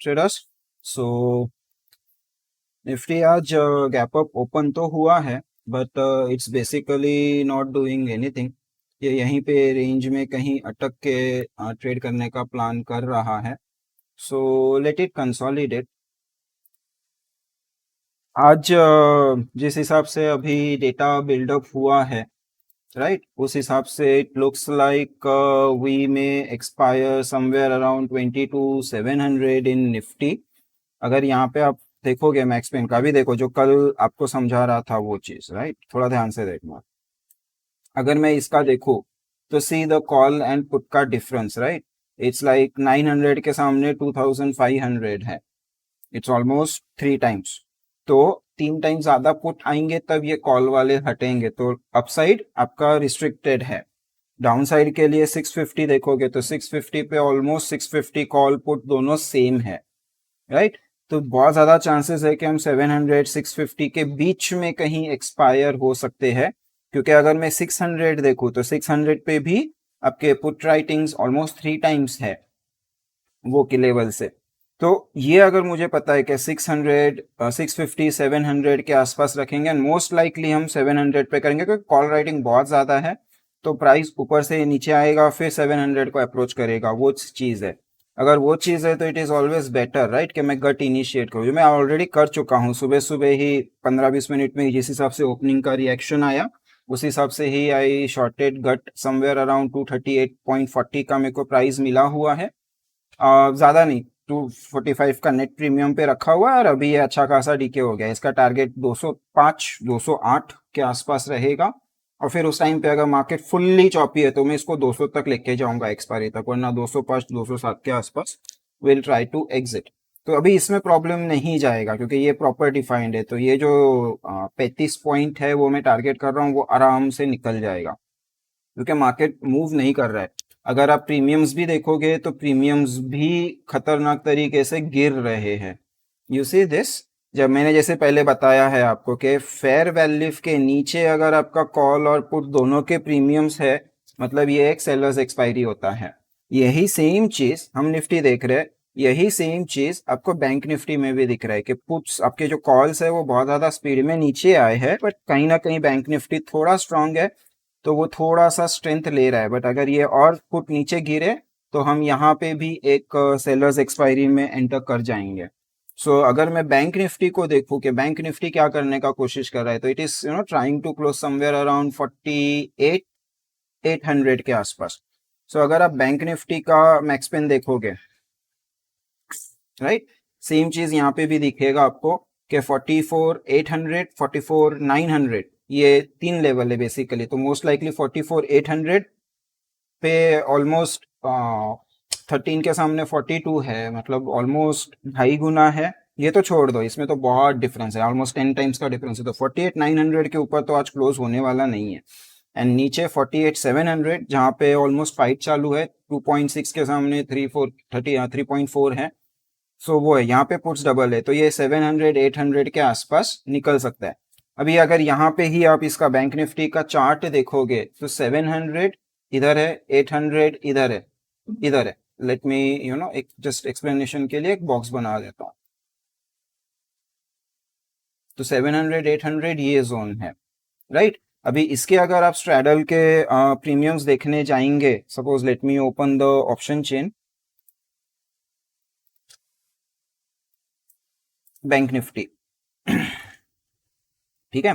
traders. So Nifty आज gap up open तो हुआ है but it's basically not doing anything. ये यहीं पे रेंज में कहीं अटक के ट्रेड करने का प्लान कर रहा है. So let it consolidate. आज जिस हिसाब से अभी डेटा बिल्डअप हुआ है राइट, उस हिसाब से इट लुक्स लाइक वी में एक्सपायर समवेयर अराउंड 22,700 इन निफ्टी. अगर यहाँ पे आप देखोगे, मैक्स पेन का भी देखो जो कल आपको समझा रहा था वो चीज राइट, थोड़ा ध्यान से देखना. अगर मैं इसका देखूं तो see the call and put का डिफरेंस राइट, इट्स लाइक 900 के सामने 2500 है. It's almost 3 times. तो 3 टाइम्स ज्यादा पुट आएंगे तब ये कॉल वाले हटेंगे, तो अपसाइड आपका रिस्ट्रिक्टेड है. डाउन साइड के लिए 650 देखोगे तो 650 पे ऑलमोस्ट 650 कॉल पुट दोनों सेम है राइट. तो बहुत ज्यादा चांसेस है कि हम 700 650 के बीच में कहीं एक्सपायर हो सकते हैं, क्योंकि अगर मैं 600 देखूं तो 600 पे भी आपके पुट राइटिंग्स ऑलमोस्ट 3 टाइम्स है वो के लेवल से. तो ये अगर मुझे पता है कि 600 650 700 के आसपास रखेंगे एंड मोस्ट लाइकली हम 700 पे करेंगे क्योंकि कॉल राइटिंग बहुत ज्यादा है, तो प्राइस ऊपर से नीचे आएगा फिर 700 को अप्रोच करेगा, वो चीज है. अगर वो चीज है तो it is always better right कि मैं गट इनिशिएट करूँ, जो मैं ऑलरेडी कर चुका हूँ. सुबह सुबह ही 15-20 मिनट में जिस हिसाब से ओपनिंग का रिएक्शन आया उस हिसाब से ही आई शॉर्टेड गट समवेयर अराउंड 238.40 का मेरे को प्राइस मिला हुआ है. ज्यादा नहीं, 245 का नेट प्रीमियम पे रखा हुआ है और अभी ये अच्छा खासा डीके हो गया. इसका टारगेट 205 208 के आसपास रहेगा और फिर उस टाइम पे अगर मार्केट फुल्ली चॉपी है तो मैं इसको 200 तक लेके जाऊंगा एक्सपायरी तक, वरना 205 207 के आसपास विल ट्राई टू एग्जिट. तो अभी इसमें प्रॉब्लम नहीं जाएगा क्योंकि ये प्रॉपर डिफाइंड है. तो ये जो 35 पॉइंट है वो मैं टारगेट कर रहा हूँ वो आराम से निकल जाएगा क्योंकि मार्केट मूव नहीं कर रहा है. अगर आप प्रीमियम्स भी देखोगे तो प्रीमियम्स भी खतरनाक तरीके से गिर रहे हैं. यू सी दिस, जब मैंने जैसे पहले बताया है आपको कि फेयर वैल्यू के नीचे अगर आपका कॉल और पुट दोनों के प्रीमियम्स है मतलब ये एक सेलर्स एक्सपायरी होता है. यही सेम चीज हम निफ्टी देख रहे हैं, यही सेम चीज आपको बैंक निफ्टी में भी दिख रहा है कि पुट्स आपके जो कॉल्स है वो बहुत ज्यादा स्पीड में नीचे आए हैं, बट कहीं ना कहीं बैंक निफ्टी थोड़ा स्ट्रांग है तो वो थोड़ा सा स्ट्रेंथ ले रहा है. बट अगर ये और पुट नीचे गिरे तो हम यहाँ पे भी एक सेलर्स एक्सपायरी में एंटर कर जाएंगे. सो अगर मैं बैंक निफ्टी को देखूं कि बैंक निफ्टी क्या करने का कोशिश कर रहा है, तो it is trying to close somewhere around 48 800 के आसपास. सो अगर आप बैंक निफ्टी का मैक्स पेन देखोगे राइट, सेम चीज यहाँ पे भी दिखेगा आपको कि 44 800 44 900 ये 3 लेवल है बेसिकली. तो मोस्ट लाइकली 44 800 पे ऑलमोस्ट 13 के सामने 42 है, मतलब ऑलमोस्ट 2.5 गुना है. ये तो छोड़ दो, इसमें तो बहुत डिफरेंस है, ऑलमोस्ट 10 टाइम्स का डिफरेंस है. तो 48 900 के ऊपर तो आज क्लोज होने वाला नहीं है. एंड नीचे 48 700 जहाँ पे ऑलमोस्ट फाइट चालू है, 2.6 के सामने 3.4 है. सो वो है, यहाँ पे पुट्स डबल है तो ये 700 800 के आसपास निकल सकता है. अभी अगर यहाँ पे ही आप इसका बैंक निफ्टी का चार्ट देखोगे तो 700 इधर है, 800 इधर है, इधर है. लेट मी एक जस्ट एक्सप्लेनेशन के लिए एक बॉक्स बना देता हूँ. तो 700 800 ये जोन है राइट. अभी इसके अगर आप स्ट्रैडल के प्रीमियम्स देखने जाएंगे, suppose let me open the option chain bank Nifty ठीक है.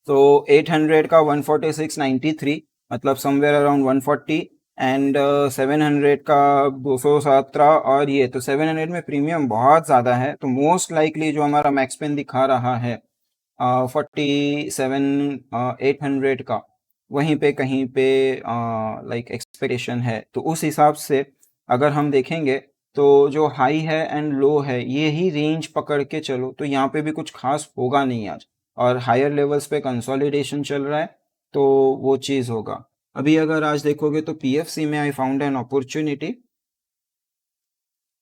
तो 800 का 146.93 मतलब समवेयर अराउंड 140 एंड 700 का 217 और ये तो 700 में प्रीमियम बहुत ज़्यादा है. तो मोस्ट लाइकली जो हमारा मैक्स पेन दिखा रहा है 47 800 का, वहीं पे कहीं पे लाइक एक्सपेक्टेशन है. तो उस हिसाब से अगर हम देखेंगे तो जो हाई है एंड लो है ये ही रेंज पकड़ के चलो तो यहाँ पे भी कुछ खास होगा नहीं आज, और हायर लेवल्स पे कंसोलिडेशन चल रहा है तो वो चीज़ होगा. अभी अगर आज देखोगे तो पीएफसी में आई फाउंड एन अपॉर्चुनिटी.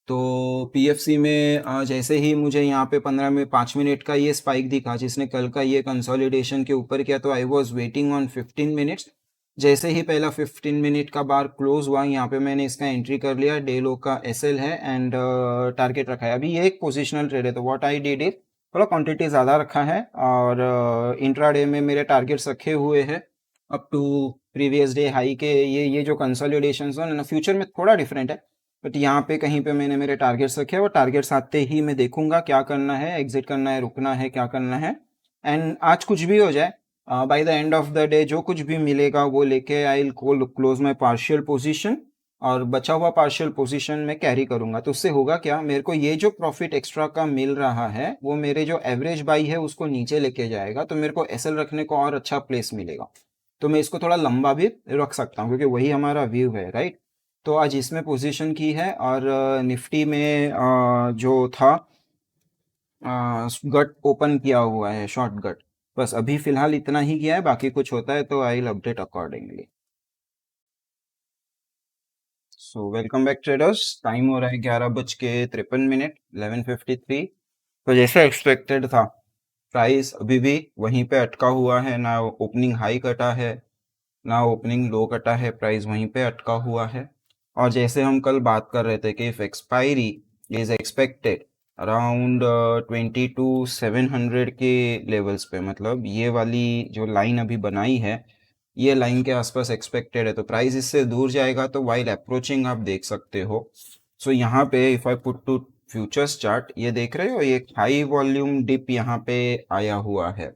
तो पीएफसी में जैसे ही मुझे यहाँ पे 15 में 5 मिनट का ये स्पाइक दिखा जिसने कल का ये कंसोलिडेशन के ऊपर किया, तो I was waiting on 15 minutes. जैसे ही पहला 15 मिनट का बार क्लोज हुआ, यहाँ पे मैंने इसका एंट्री कर लिया, डे लो का एसएल है एंड टारगेट रखा है। अभी ये एक पोजिशनल ट्रेड है, तो व्हाट आई डिड इज थोड़ा क्वांटिटी ज़्यादा रखा है और इंट्राडे में मेरे टारगेट्स रखे हुए हैं up to previous day high के। ये जो कंसोलिडेशन है ना, फ्यूचर में थोड़ा डिफरेंट है, बट यहाँ पे कहीं पे मैंने मेरे टारगेट्स रखे हैं। वो टारगेट्स आते ही मैं देखूंगा क्या करना है, एग्जिट करना है, रुकना है, क्या करना है। एंड आज कुछ भी हो जाए, by the end of the day जो कुछ भी मिलेगा वो लेके I will close my partial position, और बचा हुआ पार्शियल पोजीशन में कैरी करूंगा। तो उससे होगा क्या, मेरे को ये जो प्रॉफिट एक्स्ट्रा का मिल रहा है वो मेरे जो एवरेज बाई है उसको नीचे लेके जाएगा, तो मेरे को एसएल रखने को और अच्छा प्लेस मिलेगा। तो मैं इसको थोड़ा लंबा भी रख सकता हूँ क्योंकि वही हमारा व्यू है, राइट। तो आज इसमें पोजीशन की है और निफ्टी में जो था गट ओपन किया हुआ है, शॉर्ट गट। बस अभी फिलहाल इतना ही किया है, बाकी कुछ होता है तो I will update accordingly. So welcome back traders, time हो रहा है 11:53, 11:53। तो जैसे एक्सपेक्टेड था, प्राइस अभी भी वहीं पे अटका हुआ है, ना ओपनिंग हाई कटा है ना ओपनिंग लो कटा है, प्राइस वहीं पे अटका हुआ है। और जैसे हम कल बात कर रहे थे कि if expiry is expected around 22,700 के लेवल्स पे, मतलब ये वाली जो लाइन अभी बनाई है ये लाइन के आसपास एक्सपेक्टेड है, तो प्राइस इससे दूर जाएगा। तो वाइल अप्रोचिंग आप देख सकते हो। सो यहाँ पे if I put to futures chart, ये देख रहे हो, ये हाई वॉल्यूम डिप यहाँ पे आया हुआ है,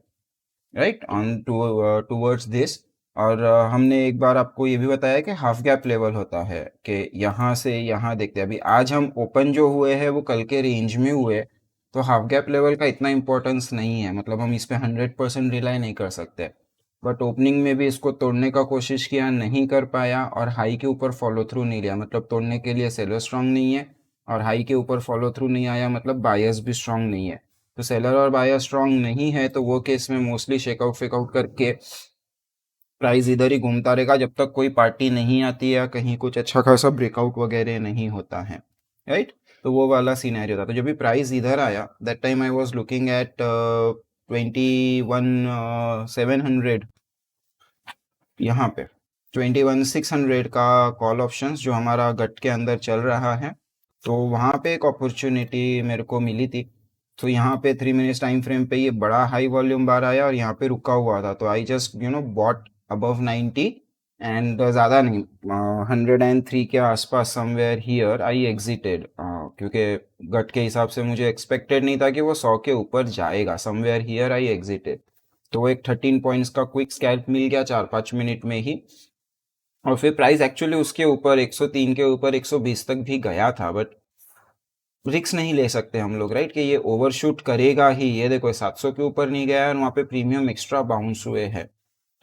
राइट, ऑन टूवर्ड्स दिस। और हमने एक बार आपको ये भी बताया कि हाफ गैप लेवल होता है, कि यहाँ से यहाँ देखते हैं। अभी आज हम ओपन जो हुए हैं वो कल के रेंज में हुए, तो हाफ गैप लेवल का इतना इंपॉर्टेंस नहीं है, मतलब हम इस पे 100% रिलाई नहीं कर सकते। बट ओपनिंग में भी इसको तोड़ने का कोशिश किया, नहीं कर पाया, और हाई के ऊपर फॉलो थ्रू नहीं लिया, मतलब तोड़ने के लिए सेलर स्ट्रांग नहीं है, और हाई के ऊपर फॉलो थ्रू नहीं आया मतलब बायर्स भी स्ट्रांग नहीं है। तो सेलर और बायर स्ट्रांग नहीं है, तो वो केस में मोस्टली शेकआउट फेकआउट करके प्राइस इधर ही घूमता रहेगा जब तक कोई पार्टी नहीं आती या कहीं कुछ अच्छा खासा ब्रेकआउट वगैरह नहीं होता है, राइट। तो वो वाला सीनैरियो था। तो जब भी प्राइस इधर आया, that time I was looking at 21,700, यहाँ पे 21,600 का कॉल ऑप्शंस जो हमारा गट के अंदर चल रहा है, तो वहाँ पे एक अपॉर्चुनिटी मेरे को मिली थी। तो यहाँ पे 3 मिनट्स टाइम फ्रेम पे ये बड़ा हाई वॉल्यूम बार आया और यहाँ पे रुका हुआ था, तो I just bought above 90 and ज़्यादा नहीं, 103 के आसपास समवेयर हियर आई एग्जिटेड, क्योंकि गट के हिसाब से मुझे एक्सपेक्टेड नहीं था कि वो 100 के ऊपर जाएगा, समवेयर हियर आई एग्जिटेड। तो वो एक 13 पॉइंट्स का क्विक स्कैल्प मिल गया 4-5 मिनट में ही। और फिर प्राइस एक्चुअली उसके ऊपर 103 के ऊपर 120 तक भी गया था, बट रिक्स नहीं ले सकते हम लोग, राइट, कि ये ओवरशूट करेगा ही। ये देखो 700 के ऊपर नहीं गया और वहाँ पे प्रीमियम एक्स्ट्रा बाउंस हुए हैं,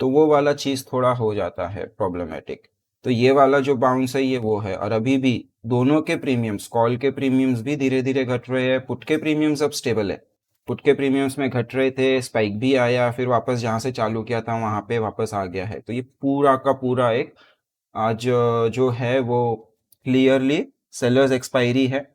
तो वो वाला चीज़ थोड़ा हो जाता है प्रॉब्लमेटिक। तो ये वाला जो बाउंस है ये वो है। और अभी भी दोनों के प्रीमियम्स, कॉल के प्रीमियम्स भी धीरे धीरे घट रहे हैं, पुट के प्रीमियम्स अब स्टेबल है। पुट के प्रीमियम्स में घट रहे थे, स्पाइक भी आया, फिर वापस जहाँ से चालू किया था वहाँ पे वापस आ गया है। तो ये पूरा का पूरा एक आज जो है वो क्लियरली सेलर्स एक्सपायरी है।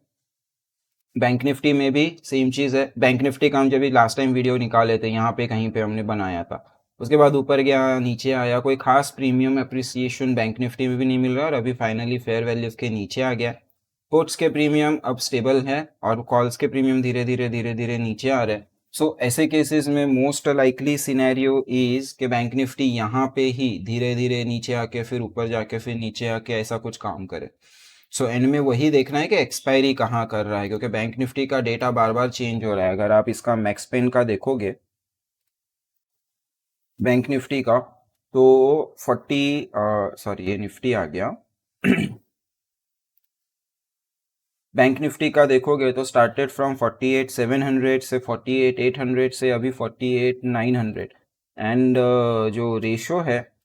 बैंक निफ्टी में भी सेम चीज़ है। बैंक निफ्टी का हम जब भी लास्ट टाइम वीडियो निकाले थे, यहाँ पे कहीं पे हमने बनाया था, उसके बाद ऊपर गया नीचे आया, कोई खास प्रीमियम अप्रिसिएशन बैंक निफ्टी में भी नहीं मिल रहा, और अभी फाइनली फेयर वैल्यू के नीचे आ गया। पुट्स के प्रीमियम अब स्टेबल है और कॉल्स के प्रीमियम धीरे धीरे नीचे आ रहे हैं। सो ऐसे केसेस में मोस्ट लाइकली सिनेरियो इज कि बैंक निफ्टी यहाँ पे ही धीरे धीरे नीचे आके फिर ऊपर जाके फिर नीचे आके ऐसा कुछ काम करे। सो एंड में वही देखना है कि एक्सपायरी कहाँ कर रहा है, क्योंकि बैंक निफ्टी का डेटा बार बार चेंज हो रहा है। अगर आप इसका मैक्स पेन का देखोगे बैंक निफ्टी का, तो 40 सॉरी ये निफ्टी आ गया बैंक निफ्टी का देखोगे तो स्टार्टेड फ्रॉम 48,700 से 48,800 से अभी 48,900, एंड जो रेशो है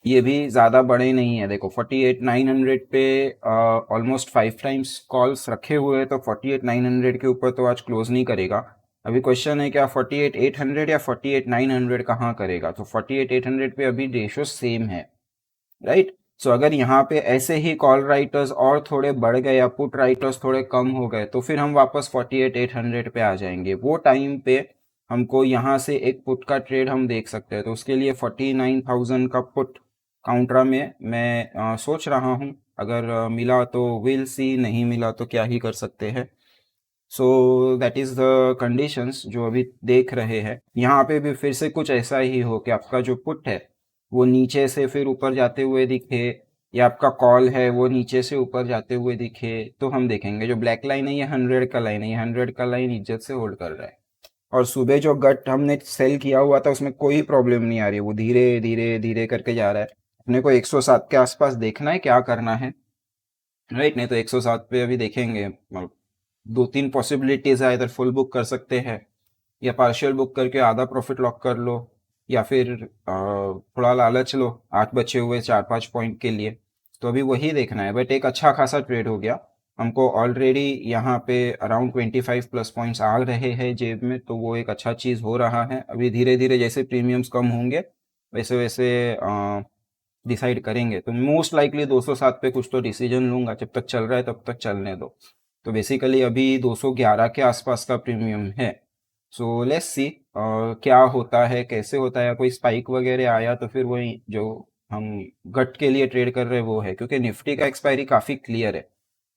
ये भी ज़्यादा बड़े नहीं है। देखो 48,900 पे ऑलमोस्ट 5 टाइम्स कॉल्स रखे हुए हैं, तो 48,900 के ऊपर तो आज क्लोज नहीं करेगा। अभी क्वेश्चन है क्या 48,800 या 48,900 कहाँ करेगा, तो 48,800 पे अभी रेशो सेम है, राइट। सो अगर यहाँ पे ऐसे ही कॉल राइटर्स और थोड़े बढ़ गए या पुट राइटर्स थोड़े कम हो गए, तो फिर हम वापस 48,800 पे आ जाएंगे। वो टाइम पे हमको यहाँ से एक पुट का ट्रेड हम देख सकते हैं, तो उसके लिए 49,000 का पुट काउंटरा में मैं सोच रहा हूँ। अगर मिला तो विल सी, नहीं मिला तो क्या ही कर सकते हैं। So that is the conditions जो अभी देख रहे हैं। यहाँ पे भी फिर से कुछ ऐसा ही हो कि आपका जो पुट है वो नीचे से फिर ऊपर जाते हुए दिखे, या आपका कॉल है वो नीचे से ऊपर जाते हुए दिखे, तो हम देखेंगे। जो ब्लैक लाइन है ये 100 का लाइन है, ये 100 का लाइन इज्जत से होल्ड कर रहा है। और सुबह जो गट हमने सेल किया हुआ था उसमें कोई प्रॉब्लम नहीं आ रही है, वो धीरे धीरे धीरे करके जा रहा है। अपने को 107 के आसपास देखना है, क्या करना है, राइट। नहीं तो 107 पे अभी देखेंगे, दो तीन पॉसिबिलिटीज है। इधर फुल बुक कर सकते हैं, या पार्शियल बुक करके आधा प्रॉफिट लॉक कर लो, या फिर थोड़ा लालच लो 8 बचे हुए 4-5 पॉइंट के लिए। तो अभी वही देखना है। बट एक अच्छा खासा ट्रेड हो गया हमको ऑलरेडी। यहाँ पे अराउंड 25 प्लस पॉइंट्स आ रहे हैं जेब में, तो वो एक अच्छा चीज़ हो रहा है। अभी धीरे धीरे जैसे प्रीमियम्स कम होंगे वैसे वैसे डिसाइड करेंगे। तो मोस्ट लाइकली 207 पे कुछ तो डिसीजन लूंगा। जब तक चल रहा है तब तक चलने दो। तो बेसिकली अभी 211 के आसपास का प्रीमियम है। सो लेट्स सी क्या होता है, कैसे होता है। कोई स्पाइक वगैरह आया तो फिर वही जो हम गट के लिए ट्रेड कर रहे हैं वो है। क्योंकि निफ्टी का एक्सपायरी काफ़ी क्लियर है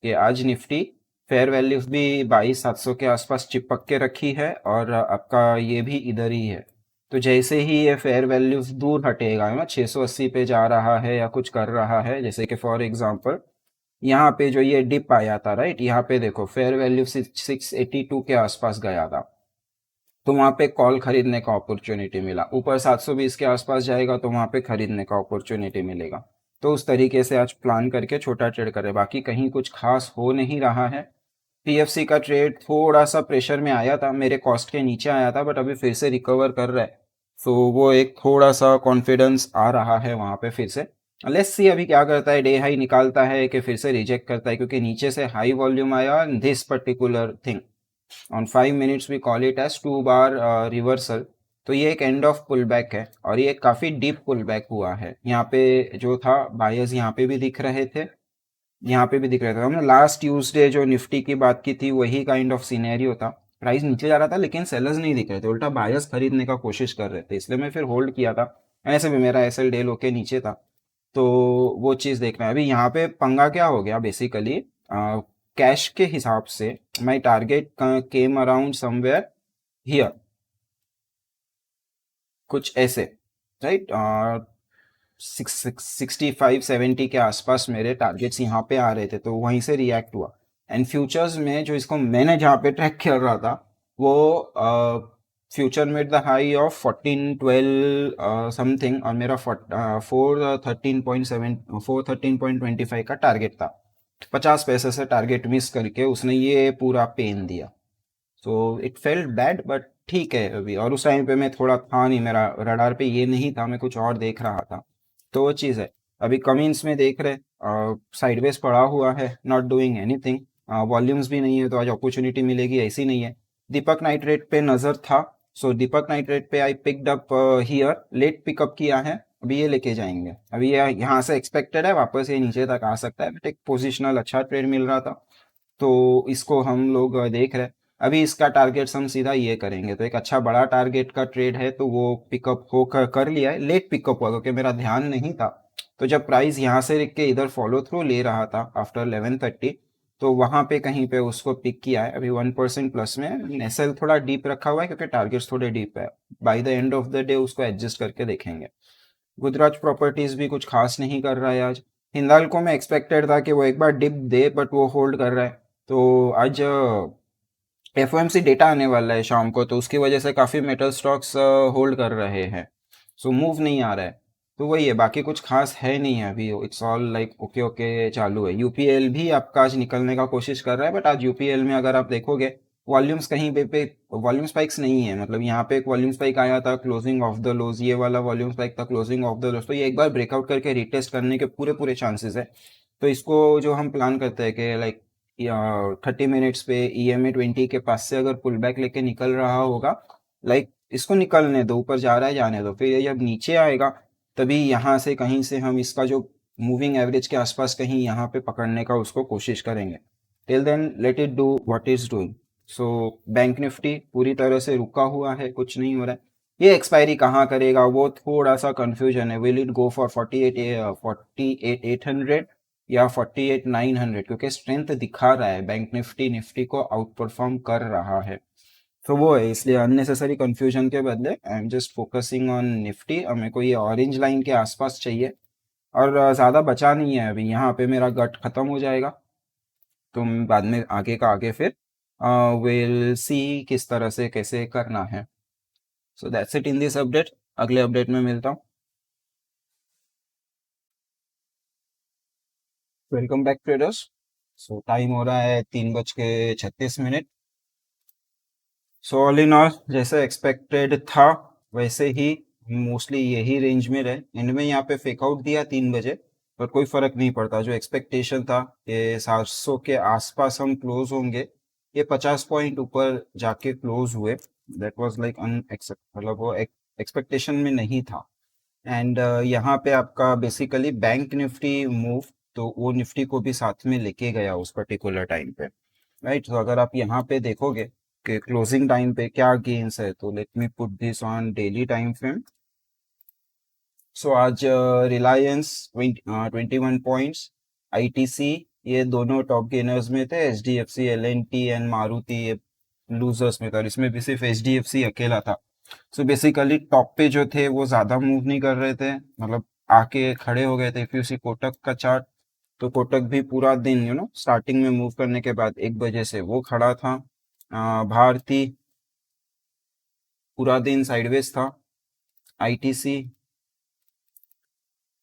कि आज निफ्टी फेयर वैल्यूज भी 22,700 के आसपास चिपक के रखी है, और आपका ये भी इधर ही है। तो जैसे ही ये फेयर वैल्यूज दूर हटेगा ना, 680 पे जा रहा है या कुछ कर रहा है, जैसे कि फॉर एग्जांपल यहाँ पे जो ये डिप आया था, राइट, यहाँ पे देखो फेयर वैल्यू 682 के आसपास गया था, तो वहाँ पे कॉल खरीदने का अपॉर्चुनिटी मिला। ऊपर 720 के आसपास जाएगा तो वहाँ पे खरीदने का अपॉर्चुनिटी मिलेगा। तो उस तरीके से आज प्लान करके छोटा ट्रेड करें। बाकी कहीं कुछ खास हो नहीं रहा है। पीएफसी का ट्रेड थोड़ा सा प्रेशर में आया था, मेरे कॉस्ट के नीचे आया था, बट अभी फिर से रिकवर कर रहा है। सो वो एक थोड़ा सा कॉन्फिडेंस आ रहा है वहाँ पे फिर से। लेट्स सी अभी क्या करता है, डे हाई निकालता है कि फिर से रिजेक्ट करता है, क्योंकि नीचे से हाई वॉल्यूम आया this particular thing. On 5 minutes we call it as 2 bar reversal. तो ये एक एंड ऑफ पुल बैक है, और ये काफ़ी डीप पुल बैक हुआ है। यहाँ पे जो था बायर्स यहाँ पे भी दिख रहे थे, यहाँ पे भी दिख रहा था। हमने लास्ट ट्यूसडे जो निफ्टी की बात की थी वही काइंड ऑफ सिनेरियो था। प्राइस नीचे जा रहा था लेकिन सेलर्स नहीं दिख रहे थे, उल्टा बायर्स खरीदने का कोशिश कर रहे थे, इसलिए मैं फिर होल्ड किया था। ऐसे भी मेरा एसएल डे लो के नीचे था, तो वो चीज़ देखना है। अभी यहाँ पे पंगा क्या हो गया बेसिकली, कैश के हिसाब से my target came around somewhere here, कुछ ऐसे, राइट। 65-70 के आसपास मेरे टारगेट्स यहाँ पे आ रहे थे, तो वहीं से रिएक्ट हुआ। एंड फ्यूचर्स में जो इसको मैंने जहाँ पे ट्रैक कर रहा था वो future made the high of 1412 something, और मेरा 413.25 का टारगेट था। 50 पैसे से टारगेट मिस करके उसने ये पूरा पेन दिया। So it felt bad, but ठीक है अभी। और उस टाइम पे मैं थोड़ा था नहीं, मेरा रडार पे ये नहीं था, मैं कुछ और देख रहा था। तो वो चीज़ है। अभी कमिंस में देख रहे साइडवेज पड़ा हुआ है, नॉट डूइंग एनीथिंग। वॉल्यूम्स भी नहीं है, तो आज अपॉर्चुनिटी मिलेगी ऐसी नहीं है। दीपक नाइट्रेट पे नज़र था, सो दीपक नाइट्रेट पे I picked up here, late pickup किया है। अभी ये लेके जाएंगे। अभी ये यहाँ से एक्सपेक्टेड है वापस ये नीचे तक आ सकता है, बट एक पोजिशनल अच्छा ट्रेड मिल रहा था, तो इसको हम लोग देख रहे हैं। अभी इसका टारगेट हम सीधा ये करेंगे, तो एक अच्छा बड़ा टारगेट का ट्रेड है, तो वो पिकअप हो कर लिया है। लेट पिकअप हुआ क्योंकि मेरा ध्यान नहीं था। तो जब प्राइस यहाँ से लिख के इधर फॉलो थ्रू ले रहा था आफ्टर 11:30, तो वहाँ पे कहीं पे उसको पिक किया है। अभी 1% प्लस में। एसएल थोड़ा डीप रखा हुआ है क्योंकि टारगेट्स थोड़े डीप है। By the end of the day उसको एडजस्ट करके देखेंगे। गुजरात प्रॉपर्टीज भी कुछ खास नहीं कर रहा है आज। हिंदाल्को में एक्सपेक्टेड था कि वो एक बार डिप दे, बट वो होल्ड कर रहा है। तो आज एफओएमसी डेटा आने वाला है शाम को, तो उसकी वजह से काफ़ी मेटल स्टॉक्स होल्ड कर रहे हैं। सो मूव नहीं आ रहा है। तो वही है, बाकी कुछ खास है नहीं है अभी। It's all like okay okay चालू है। यूपीएल भी आपका आज निकलने का कोशिश कर रहा है, बट आज यूपीएल में अगर आप देखोगे वॉल्यूम्स कहीं पे वॉल्यूम स्पाइक्स नहीं है। मतलब यहाँ पे एक वॉल्यूम स्पाइक आया था क्लोजिंग ऑफ द लोज, ये वाला वॉल्यूम स्पाइक था क्लोजिंग ऑफ द लोज। तो ये एक बार ब्रेकआउट करके रिटेस्ट करने के पूरे पूरे चांसेस है। तो इसको जो हम प्लान करते हैं कि लाइक 30 मिनट्स पे EMA 20 के पास से अगर पुल बैक लेके निकल रहा होगा, लाइक इसको निकलने दो, ऊपर जा रहा है जाने दो। फिर ये जब नीचे आएगा तभी यहाँ से कहीं से हम इसका जो मूविंग एवरेज के आसपास कहीं यहाँ पे पकड़ने का उसको कोशिश करेंगे। Till then let it do what is doing. So bank Nifty पूरी तरह से रुका हुआ है, कुछ नहीं हो रहा है। ये एक्सपायरी कहाँ करेगा वो थोड़ा सा कंफ्यूजन है। विल इट गो फॉर 48,800 या 48,900, क्योंकि स्ट्रेंथ दिखा रहा है बैंक निफ्टी निफ्टी को आउट परफॉर्म कर रहा है। तो वो है, इसलिए अननेसेसरी कंफ्यूजन के बदले I am just focusing on Nifty. और मेरे को ये ऑरेंज लाइन के आसपास चाहिए, और ज़्यादा बचा नहीं है अभी। यहाँ पे मेरा गट खत्म हो जाएगा, तो बाद में आगे का आगे फिर विल सी किस तरह से कैसे करना है। So that's it in this update. अगले अपडेट में मिलता हूँ। Welcome back traders. सो टाइम हो रहा है 3:36। सो ऑल इन ऑल जैसे एक्सपेक्टेड था वैसे ही मोस्टली यही रेंज में रहे। एंड में यहाँ पे फेक आउट दिया 3 बजे, पर कोई फर्क नहीं पड़ता। जो एक्सपेक्टेशन था ये 700 के आसपास हम क्लोज होंगे, ये 50 पॉइंट ऊपर जाके क्लोज हुए। दैट वाज लाइक अनएक्सेप्ट, मतलब वो एक्सपेक्टेशन में नहीं था। एंड यहाँ पे आपका बेसिकली बैंक निफ्टी मूव, तो वो निफ्टी को भी साथ में लेके गया उस पर्टिकुलर टाइम पे, राइट। तो अगर आप यहाँ पे देखोगे कि क्लोजिंग टाइम पे क्या गेन्स है, तो let me put this on daily time frame. So आज रिलायंस 21 पॉइंट्स, आईटीसी ये दोनों टॉप गेनर्स में थे। एचडीएफसी, एलएनटी एंड मारुति ये लूजर्स में था, और इसमें भी सिर्फ एचडीएफसी अकेला था। सो बेसिकली टॉप पे जो थे वो ज्यादा मूव नहीं कर रहे थे, मतलब आके खड़े हो गए थे। इफ यू सी कोटक का चार्ट, तो कोटक भी पूरा दिन स्टार्टिंग में मूव करने के बाद 1 बजे से वो खड़ा था। भारती पूरा दिन साइडवेज था। आईटीसी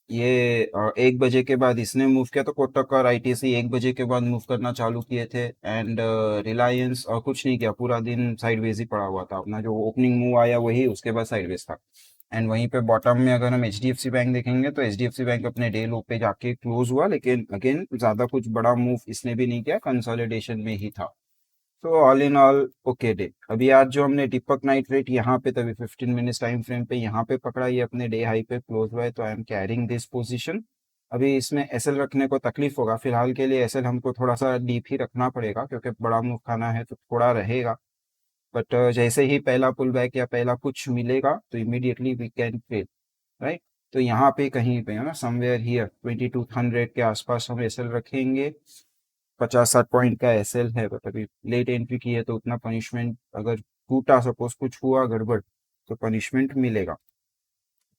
ये 1 बजे के बाद इसने मूव किया, तो कोटक और आईटीसी 1 बजे के बाद मूव करना चालू किए थे। एंड रिलायंस कुछ नहीं किया, पूरा दिन साइडवेज ही पड़ा हुआ था। अपना जो ओपनिंग मूव आया वही, उसके बाद साइडवेज था। एंड वहीं पे बॉटम में अगर हम एचडीएफसी बैंक देखेंगे, तो एचडीएफसी बैंक अपने डे लो पे जाके क्लोज हुआ, लेकिन अगेन ज्यादा कुछ बड़ा मूव इसने भी नहीं किया, कंसोलिडेशन में ही था। तो all in all okay day. अभी आज जो हमने दीपक नाइट्रेट यहाँ पे तभी 15 मिनट्स टाइम फ्रेम पे यहाँ पे पकड़ा, ये अपने डे हाई पे क्लोज हुआ है, तो I am carrying this position. अभी इसमें एसएल रखने को तकलीफ होगा फिलहाल के लिए। एसएल हमको थोड़ा सा डीप ही रखना पड़ेगा, क्योंकि बड़ा मूव खाना है तो थोड़ा रहेगा। बट जैसे ही पहला पुल बैक या पहला कुछ मिलेगा, तो immediately we can fill, right. तो यहाँ पे कहीं पे है ना, समवेयर हियर 2200 के आसपास हम एसएल रखेंगे। 50-60 पॉइंट का एसएल है, बट अभी लेट एंट्री की है, तो उतना पनिशमेंट अगर टूटा, सपोज कुछ हुआ गड़बड़, तो पनिशमेंट मिलेगा।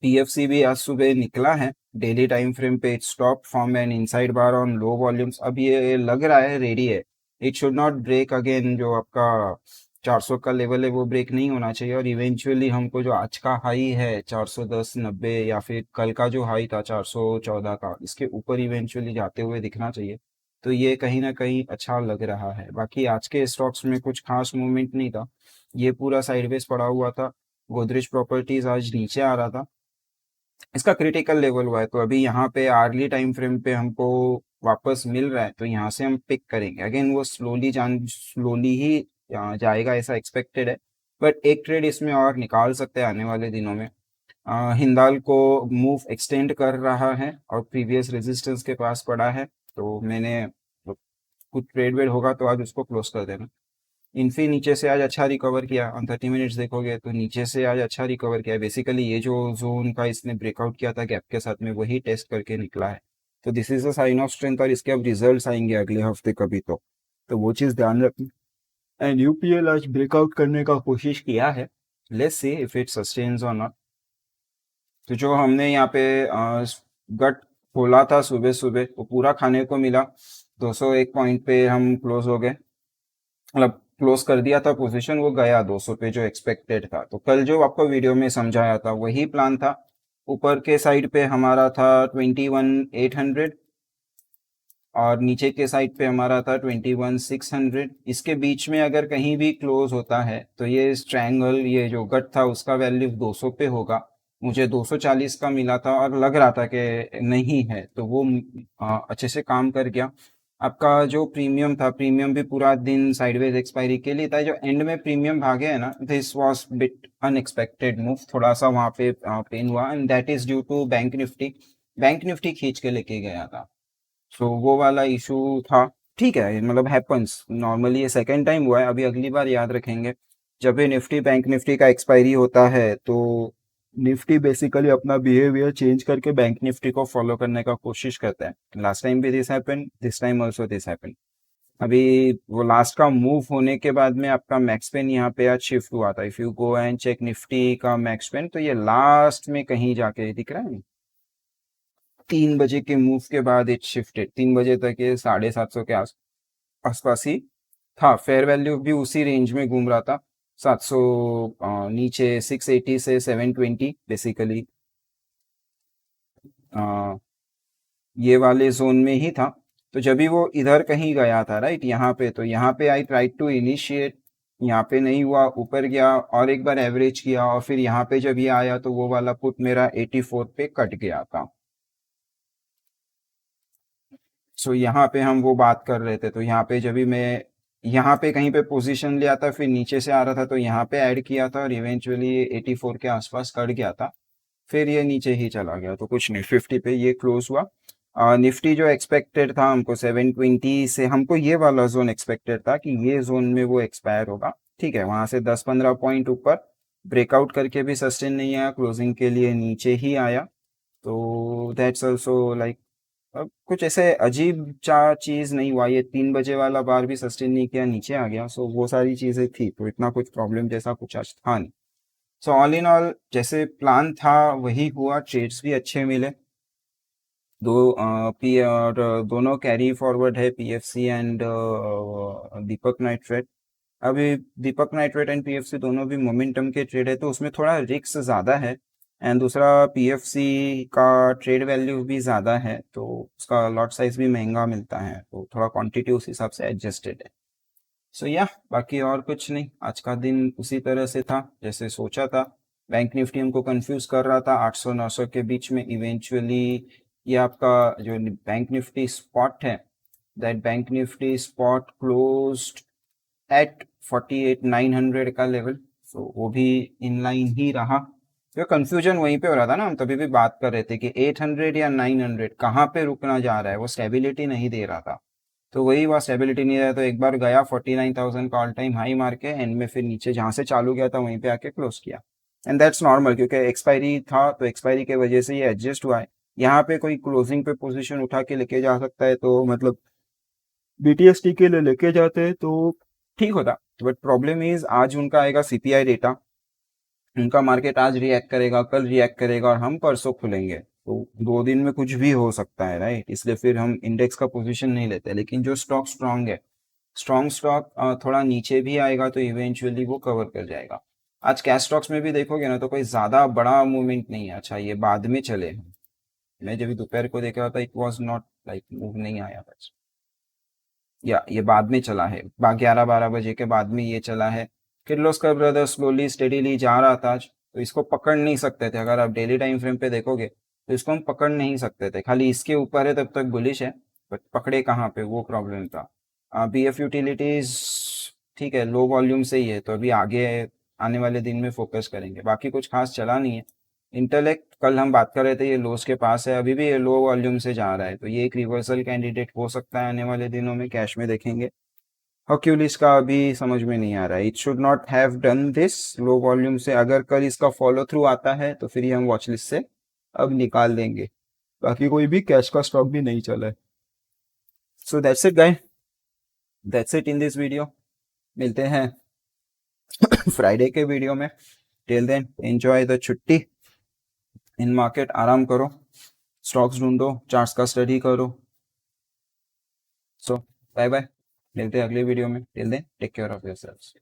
पीएफसी भी आज सुबह निकला है डेली टाइम फ्रेम पे। Stop form and inside bar on low volumes. अब ये लग रहा है रेडी है। It should not break again. जो आपका 400 का लेवल है वो ब्रेक नहीं होना चाहिए, और इवेंचुअली हमको जो आज का हाई है 410-90, या फिर कल का जो हाई था 414 का, इसके ऊपर इवेंचुअली जाते हुए दिखना चाहिए। तो ये कहीं ना कहीं अच्छा लग रहा है। बाकी आज के स्टॉक्स में कुछ खास मूवमेंट नहीं था, ये पूरा साइडवेज पड़ा हुआ था। गोदरेज प्रॉपर्टीज आज नीचे आ रहा था, इसका क्रिटिकल लेवल हुआ है। तो अभी यहाँ पे आर्ली टाइम फ्रेम पे हमको वापस मिल रहा है, तो यहाँ से हम पिक करेंगे। अगेन वो स्लोली ही जाएगा ऐसा एक्सपेक्टेड है, बट एक ट्रेड इसमें और निकाल सकते हैं आने वाले दिनों में। हिंदाल को मूव एक्सटेंड कर रहा है और प्रीवियस रेजिस्टेंस के पास पड़ा है, तो मैंने कुछ ट्रेड वेड होगा तो आज उसको क्लोज कर देना। इन्फी नीचे से आज अच्छा रिकवर किया। ऑन 30 मिनट्स देखोगे तो नीचे से आज अच्छा रिकवर किया है। बेसिकली ये जो जोन का इसने ब्रेकआउट किया था गैप के साथ में, वही टेस्ट करके निकला है। तो this is a sign of strength, और इसके अब रिजल्ट्स आएंगे अगले हफ्ते कभी, तो वो चीज़ ध्यान रखनी। एंड यूपीएल आज ब्रेकआउट करने का कोशिश किया है, let's see if it sustains और नॉट। तो जो हमने यहाँ पे गट खोला था सुबह सुबह, वो पूरा खाने को मिला। 201 पॉइंट पे हम क्लोज हो गए, मतलब क्लोज कर दिया था पोजीशन। वो गया 200 पे जो एक्सपेक्टेड था। तो कल जो आपको वीडियो में समझाया था वही प्लान था। ऊपर के साइड पे हमारा था 21,800, और नीचे के साइड पे हमारा था 21,600। इसके बीच में अगर कहीं भी क्लोज होता है, तो ये स्ट्रैंगल, ये जो गट था उसका वैल्यू 200 पे होगा। मुझे 240 का मिला था, और लग रहा था कि नहीं है, तो वो अच्छे से काम कर गया। आपका जो प्रीमियम था, प्रीमियम भी पूरा दिन साइडवेज एक्सपायरी के लिए था। जो एंड में प्रीमियम भागे है ना, this was bit unexpected move. थोड़ा सा वहां पे पेन हुआ, and that is due to bank Nifty. Bank Nifty खींच के लेके गया था, सो वो वाला इशू था। ठीक है, मतलब हैपन्स, नॉर्मली ये सेकंड टाइम हुआ है। अभी अगली बार याद रखेंगे, जब भी निफ्टी बैंक निफ्टी का एक्सपायरी होता है तो निफ्टी बेसिकली अपना बिहेवियर चेंज करके बैंक निफ्टी को फॉलो करने का कोशिश करता है। लास्ट टाइम भी this happen, this time also this happen. अभी वो लास्ट का मूव होने के बाद में आपका मैक्स पेन यहाँ पे आज शिफ्ट हुआ था। If you go and check Nifty का मैक्स पेन, तो ये लास्ट में कहीं जाके दिख रहा है, 3 बजे के मूव के बाद इट शिफ्टेड। 3 बजे तक ये 750 के आसपास ही था। फेयर वैल्यू भी उसी रेंज में घूम रहा था, 700 नीचे 680 से 720 बेसिकली ये वाले जोन में ही था। तो जब भी वो इधर कहीं गया था राइट, यहाँ पे, तो यहाँ पे आई ट्राई टू इनिशिएट, यहाँ पे नहीं हुआ, ऊपर गया और एक बार एवरेज किया, और फिर यहाँ पे जब ये आया तो वो वाला पुट मेरा 84 पे कट गया था। सो यहाँ पे हम वो बात कर रहे थे, तो यहाँ पे जब भी मैं यहाँ पे कहीं पे पोजीशन लिया था, फिर नीचे से आ रहा था तो यहाँ पे ऐड किया था, और इवेंचुअली 84 के आसपास कट गया था। फिर ये नीचे ही चला गया, तो कुछ नहीं, 50 पे ये क्लोज हुआ। निफ्टी जो एक्सपेक्टेड था हमको 720 से, हमको ये वाला जोन एक्सपेक्टेड था कि ये जोन में वो एक्सपायर होगा। ठीक है, वहां से 10-15 पॉइंट ऊपर ब्रेकआउट करके भी सस्टेन नहीं आया, क्लोजिंग के लिए नीचे ही आया। तो दैट्स ऑल्सो लाइक, अब कुछ ऐसे अजीब चा चीज नहीं हुआ। ये 3 बजे वाला बार भी सस्टेन नहीं किया, नीचे आ गया। सो वो सारी चीजें थी, तो इतना कुछ प्रॉब्लम जैसा कुछ आज था नहीं। सो ऑल इन ऑल जैसे प्लान था वही हुआ, ट्रेड्स भी अच्छे मिले। दो पी और दोनों कैरी फॉरवर्ड है, पीएफसी एंड दीपक नाइट्रेट। अभी दीपक नाइट्रेट एंड पीएफसी दोनों भी मोमेंटम के ट्रेड है, तो उसमें थोड़ा रिस्क ज़्यादा है। एंड दूसरा पीएफसी का ट्रेड वैल्यू भी ज़्यादा है, तो उसका लॉट साइज भी महंगा मिलता है, तो थोड़ा क्वांटिटी उस हिसाब से एडजस्टेड है। सो या बाकी और कुछ नहीं, आज का दिन उसी तरह से था जैसे सोचा था। बैंक निफ्टी हमको कंफ्यूज कर रहा था 800-900 के बीच में। इवेंचुअली ये आपका जो बैंक निफ्टी स्पॉट है, that bank Nifty spot closed eight 48,900 का लेवल। सो वो भी इनलाइन ही रहा। जो कंफ्यूजन वहीं पे हो रहा था ना, हम तभी भी बात कर रहे थे कि 800 या 900 कहाँ पे रुकना जा रहा है, वो स्टेबिलिटी नहीं दे रहा था। तो वही हुआ, स्टेबिलिटी नहीं रहा, तो एक बार गया 49,000 का ऑल टाइम हाई मार के, एंड में फिर नीचे जहां से चालू गया था वहीं पे आके क्लोज किया। एंड दैट्स नॉर्मल, क्योंकि एक्सपायरी था तो एक्सपायरी के वजह से ये एडजस्ट हुआ है। यहाँ पे कोई क्लोजिंग पे पोजीशन उठा के लेके जा सकता है, तो मतलब बीटीएसटी के लिए लेके जाते हैं तो ठीक होता। बट प्रॉब्लम इज आज उनका आएगा सीपीआई डेटा, उनका मार्केट आज रिएक्ट करेगा, कल रिएक्ट करेगा, और हम परसों खुलेंगे, तो 2 दिन में कुछ भी हो सकता है राइट। इसलिए फिर हम इंडेक्स का पोजीशन नहीं लेते। लेकिन जो स्टॉक स्ट्रांग है, स्ट्रॉन्ग स्टॉक थोड़ा नीचे भी आएगा तो इवेंचुअली वो कवर कर जाएगा। आज कैश स्टॉक्स में भी देखोगे ना, तो कोई ज्यादा बड़ा मूवमेंट नहीं है। अच्छा, ये बाद में चले हैं, मैं जब दोपहर को देख रहा था, it was not like move नहीं आया था। या ये बाद में चला है, 11-12 बजे के बाद में ये चला है। किर्लोस्कर ब्रदर्स स्लोली स्टेडीली जा रहा था आज, तो इसको पकड़ नहीं सकते थे। अगर आप डेली टाइम फ्रेम पे देखोगे तो इसको हम पकड़ नहीं सकते थे, खाली इसके ऊपर है तब तक बुलिश है, बट पकड़े कहाँ पे, वो प्रॉब्लम था। बीएफ यूटिलिटीज ठीक है, लो वॉल्यूम से ही है, तो अभी आगे आने वाले दिन में फोकस करेंगे। बाकी कुछ खास चला नहीं है। इंटेलेक्ट कल हम बात कर रहे थे, ये लोस के पास है, अभी भी ये लो वॉल्यूम से जा रहा है, तो ये एक रिवर्सल कैंडिडेट हो सकता है आने वाले दिनों में, कैश में देखेंगे। हर्क्यूलिस का अभी समझ में नहीं आ रहा है, it should not have done this low volume से। अगर कल इसका फॉलो थ्रू आता है तो फिर ये हम वॉच लिस्ट से अब निकाल देंगे। बाकी कोई भी कैश का स्टॉक भी नहीं चला है। So that's it guys, that's it in this video. मिलते हैं फ्राइडे के वीडियो में। टिल देन एंजॉय द छुट्टी, इन मार्केट आराम करो, स्टॉक्स ढूंढो, चार्ट्स का स्टडी करो। सो बाय बाय, मिलते हैं अगले वीडियो में। Till then take care of yourselves.